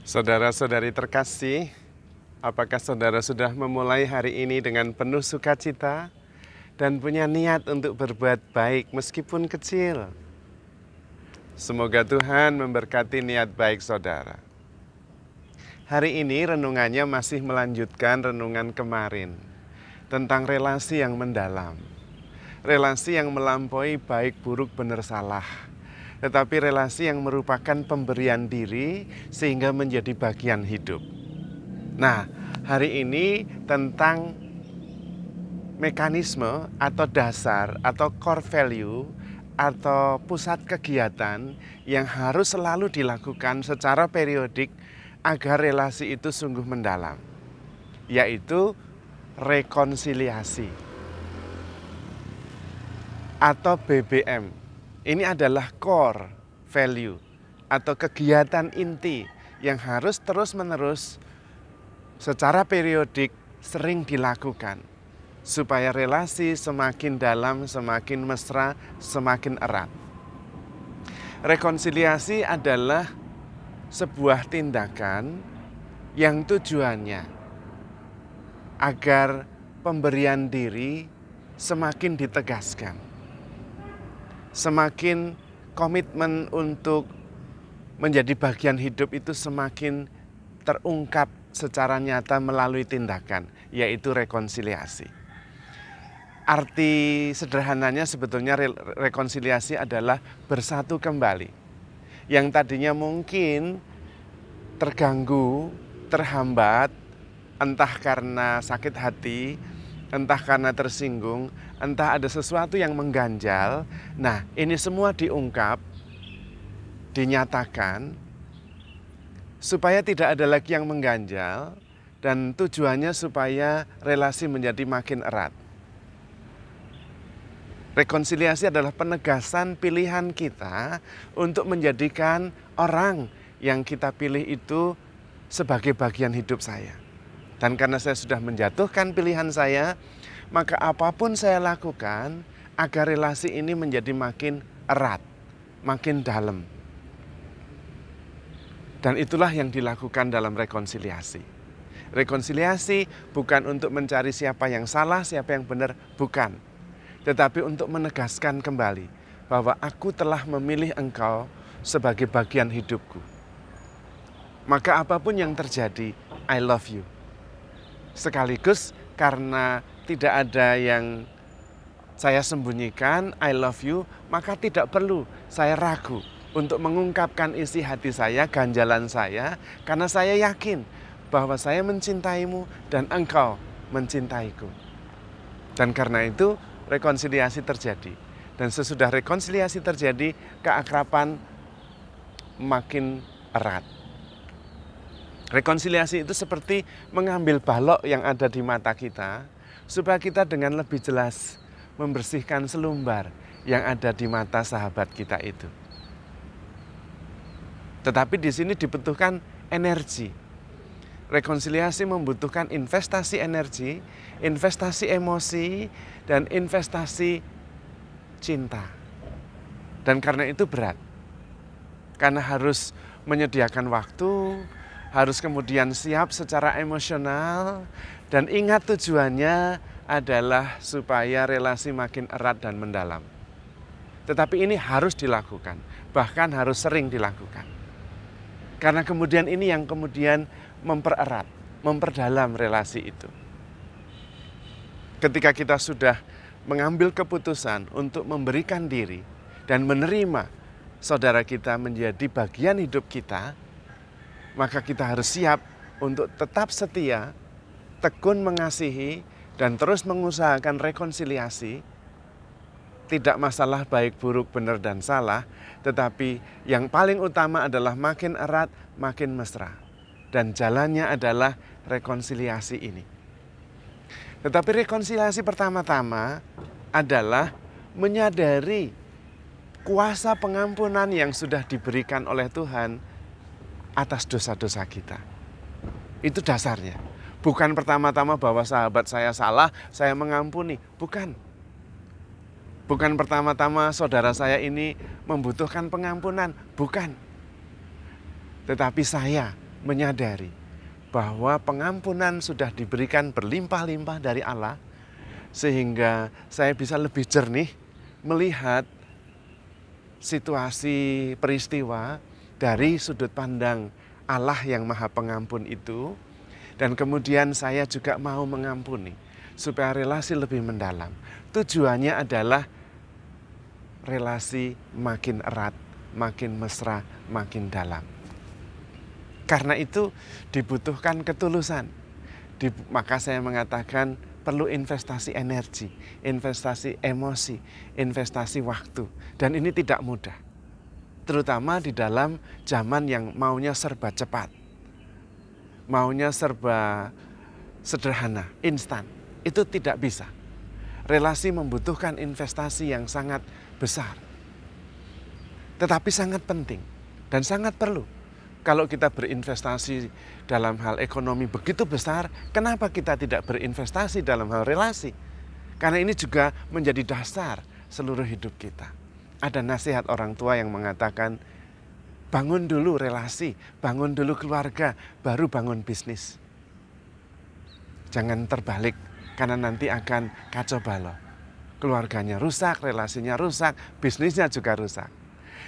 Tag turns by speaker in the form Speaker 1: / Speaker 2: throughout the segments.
Speaker 1: Saudara-saudari terkasih, apakah saudara sudah memulai hari ini dengan penuh sukacita dan punya niat untuk berbuat baik meskipun kecil? Semoga Tuhan memberkati niat baik saudara. Hari ini renungannya masih melanjutkan renungan kemarin tentang relasi yang mendalam. Relasi yang melampaui baik, buruk, benar, salah. Tetapi relasi yang merupakan pemberian diri sehingga menjadi bagian hidup. Nah, hari ini tentang mekanisme atau dasar atau core value atau pusat kegiatan yang harus selalu dilakukan secara periodik agar relasi itu sungguh mendalam, yaitu rekonsiliasi atau BBM. Ini adalah core value atau kegiatan inti yang harus terus-menerus secara periodik sering dilakukan supaya relasi semakin dalam, semakin mesra, semakin erat. Rekonsiliasi adalah sebuah tindakan yang tujuannya agar pemberian diri semakin ditegaskan. Semakin komitmen untuk menjadi bagian hidup itu semakin terungkap secara nyata melalui tindakan, yaitu rekonsiliasi. Arti sederhananya sebetulnya rekonsiliasi adalah bersatu kembali. Yang tadinya mungkin terganggu, terhambat, entah karena sakit hati, entah karena tersinggung, entah ada sesuatu yang mengganjal. Nah, ini semua diungkap, dinyatakan, supaya tidak ada lagi yang mengganjal, dan tujuannya supaya relasi menjadi makin erat. Rekonsiliasi adalah penegasan pilihan kita untuk menjadikan orang yang kita pilih itu sebagai bagian hidup saya. Dan karena saya sudah menjatuhkan pilihan saya, maka apapun saya lakukan agar relasi ini menjadi makin erat, makin dalam. Dan itulah yang dilakukan dalam rekonsiliasi. Rekonsiliasi bukan untuk mencari siapa yang salah, siapa yang benar, bukan. Tetapi untuk menegaskan kembali bahwa aku telah memilih engkau sebagai bagian hidupku. Maka apapun yang terjadi, I love you. Sekaligus karena tidak ada yang saya sembunyikan, I love you, maka tidak perlu saya ragu untuk mengungkapkan isi hati saya, ganjalan saya, karena saya yakin bahwa saya mencintaimu dan engkau mencintaiku. Dan karena itu rekonsiliasi terjadi. Dan sesudah rekonsiliasi terjadi, keakraban makin erat. Rekonsiliasi itu seperti mengambil balok yang ada di mata kita, supaya kita dengan lebih jelas membersihkan selumbar yang ada di mata sahabat kita itu. Tetapi di sini dibutuhkan energi. Rekonsiliasi membutuhkan investasi energi, investasi emosi, dan investasi cinta. Dan karena itu berat. Karena harus menyediakan waktu, harus kemudian siap secara emosional, dan ingat tujuannya adalah supaya relasi makin erat dan mendalam. Tetapi ini harus dilakukan, bahkan harus sering dilakukan. Karena kemudian ini yang kemudian mempererat, memperdalam relasi itu. Ketika kita sudah mengambil keputusan untuk memberikan diri dan menerima saudara kita menjadi bagian hidup kita, maka kita harus siap untuk tetap setia, tekun mengasihi, dan terus mengusahakan rekonsiliasi. Tidak masalah baik, buruk, benar, dan salah, tetapi yang paling utama adalah makin erat, makin mesra. Dan jalannya adalah rekonsiliasi ini. Tetapi rekonsiliasi pertama-tama adalah menyadari kuasa pengampunan yang sudah diberikan oleh Tuhan atas dosa-dosa kita. Itu dasarnya. Bukan pertama-tama bahwa sahabat saya salah, saya mengampuni. Bukan. Bukan pertama-tama saudara saya ini membutuhkan pengampunan. Bukan. Tetapi saya menyadari bahwa pengampunan sudah diberikan berlimpah-limpah dari Allah, sehingga saya bisa lebih jernih melihat situasi peristiwa dari sudut pandang Allah yang Maha Pengampun itu. Dan kemudian saya juga mau mengampuni supaya relasi lebih mendalam. Tujuannya adalah relasi makin erat, makin mesra, makin dalam. Karena itu dibutuhkan ketulusan. Maka saya mengatakan perlu investasi energi, investasi emosi, investasi waktu. Dan ini tidak mudah. Terutama di dalam zaman yang maunya serba cepat. Maunya serba sederhana, instan. Itu tidak bisa. Relasi membutuhkan investasi yang sangat besar. Tetapi sangat penting dan sangat perlu. Kalau kita berinvestasi dalam hal ekonomi begitu besar, kenapa kita tidak berinvestasi dalam hal relasi? Karena ini juga menjadi dasar seluruh hidup kita. Ada nasihat orang tua yang mengatakan, bangun dulu relasi, bangun dulu keluarga, baru bangun bisnis. Jangan terbalik, karena nanti akan kacau balau. Keluarganya rusak, relasinya rusak, bisnisnya juga rusak.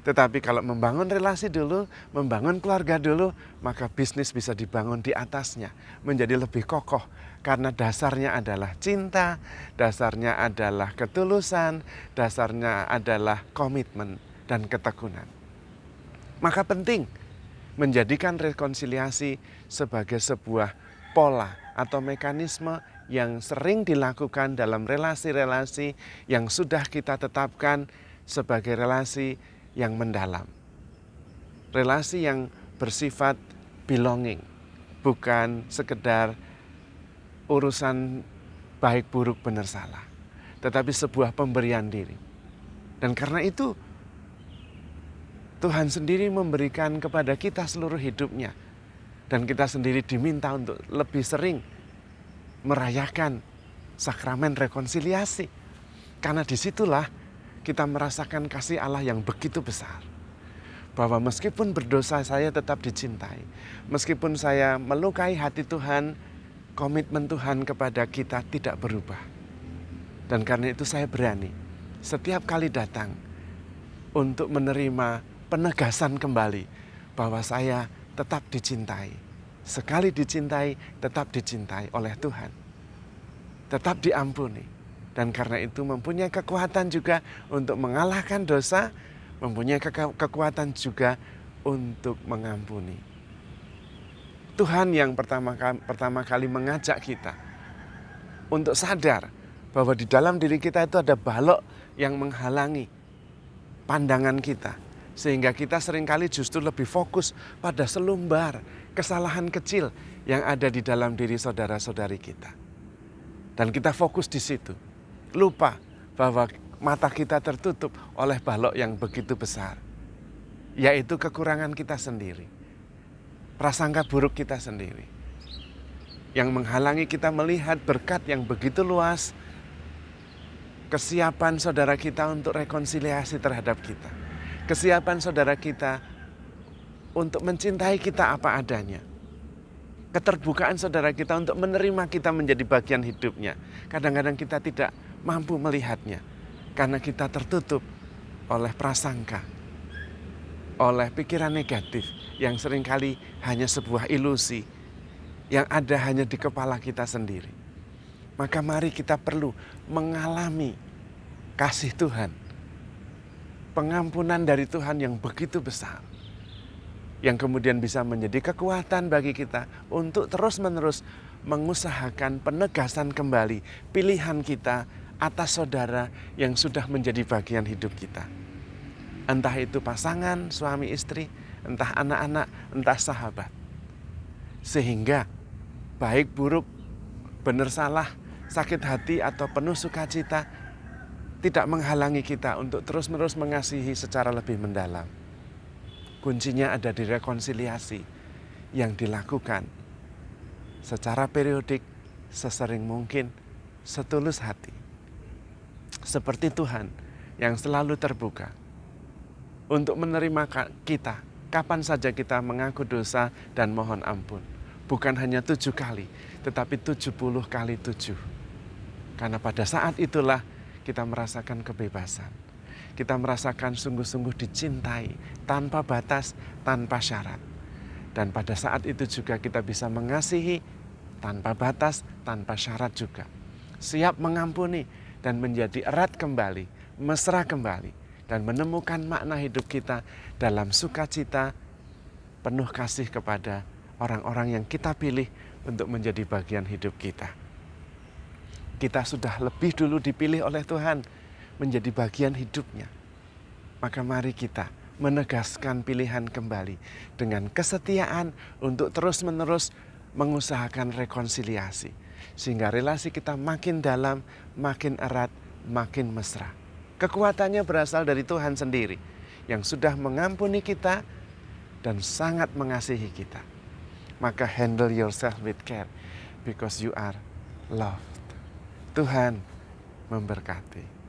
Speaker 1: Tetapi kalau membangun relasi dulu, membangun keluarga dulu, maka bisnis bisa dibangun di atasnya, menjadi lebih kokoh. Karena dasarnya adalah cinta, dasarnya adalah ketulusan, dasarnya adalah komitmen dan ketekunan. Maka penting menjadikan rekonsiliasi sebagai sebuah pola atau mekanisme yang sering dilakukan dalam relasi-relasi yang sudah kita tetapkan sebagai relasi yang mendalam. Relasi yang bersifat belonging, bukan sekedar urusan baik buruk benar salah, tetapi sebuah pemberian diri. Dan karena itu Tuhan sendiri memberikan kepada kita seluruh hidupnya. Dan kita sendiri diminta untuk lebih sering merayakan sakramen rekonsiliasi. Karena disitulah kita merasakan kasih Allah yang begitu besar. Bahwa meskipun berdosa saya tetap dicintai. Meskipun saya melukai hati Tuhan, komitmen Tuhan kepada kita tidak berubah. Dan karena itu saya berani setiap kali datang untuk menerima penegasan kembali bahwa saya tetap dicintai. Sekali dicintai, tetap dicintai oleh Tuhan. Tetap diampuni. Dan karena itu mempunyai kekuatan juga untuk mengalahkan dosa, mempunyai kekuatan juga untuk mengampuni. Tuhan yang pertama kali mengajak kita untuk sadar bahwa di dalam diri kita itu ada balok yang menghalangi pandangan kita. Sehingga kita seringkali justru lebih fokus pada selumbar kesalahan kecil yang ada di dalam diri saudara-saudari kita. Dan kita fokus di situ. Lupa bahwa mata kita tertutup oleh balok yang begitu besar. Yaitu kekurangan kita sendiri. Prasangka buruk kita sendiri. Yang menghalangi kita melihat berkat yang begitu luas. Kesiapan saudara kita untuk rekonsiliasi terhadap kita. Kesiapan saudara kita untuk mencintai kita apa adanya. Keterbukaan saudara kita untuk menerima kita menjadi bagian hidupnya. Kadang-kadang kita tidak mampu melihatnya. Karena kita tertutup oleh prasangka. Oleh pikiran negatif yang seringkali hanya sebuah ilusi. Yang ada hanya di kepala kita sendiri. Maka mari kita perlu mengalami kasih Tuhan. Pengampunan dari Tuhan yang begitu besar. Yang kemudian bisa menjadi kekuatan bagi kita untuk terus-menerus mengusahakan penegasan kembali pilihan kita atas saudara yang sudah menjadi bagian hidup kita. Entah itu pasangan, suami istri, entah anak-anak, entah sahabat. Sehingga baik buruk, benar salah, sakit hati atau penuh sukacita tidak menghalangi kita untuk terus-menerus mengasihi secara lebih mendalam. Kuncinya ada di rekonsiliasi yang dilakukan secara periodik, sesering mungkin, setulus hati. Seperti Tuhan yang selalu terbuka untuk menerima kita Kapan saja kita mengaku dosa dan mohon ampun. Bukan hanya 7 kali, tetapi 70 kali 7. Karena pada saat itulah kita merasakan kebebasan. Kita merasakan sungguh-sungguh dicintai, tanpa batas, tanpa syarat. Dan pada saat itu juga kita bisa mengasihi tanpa batas, tanpa syarat juga. Siap mengampuni dan menjadi erat kembali, mesra kembali. Dan menemukan makna hidup kita dalam sukacita, penuh kasih kepada orang-orang yang kita pilih untuk menjadi bagian hidup kita. Kita sudah lebih dulu dipilih oleh Tuhan menjadi bagian hidupnya. Maka mari kita menegaskan pilihan kembali dengan kesetiaan untuk terus-menerus mengusahakan rekonsiliasi. Sehingga relasi kita makin dalam, makin erat, makin mesra. Kekuatannya berasal dari Tuhan sendiri yang sudah mengampuni kita dan sangat mengasihi kita. Maka handle yourself with care because you are loved. Tuhan memberkati.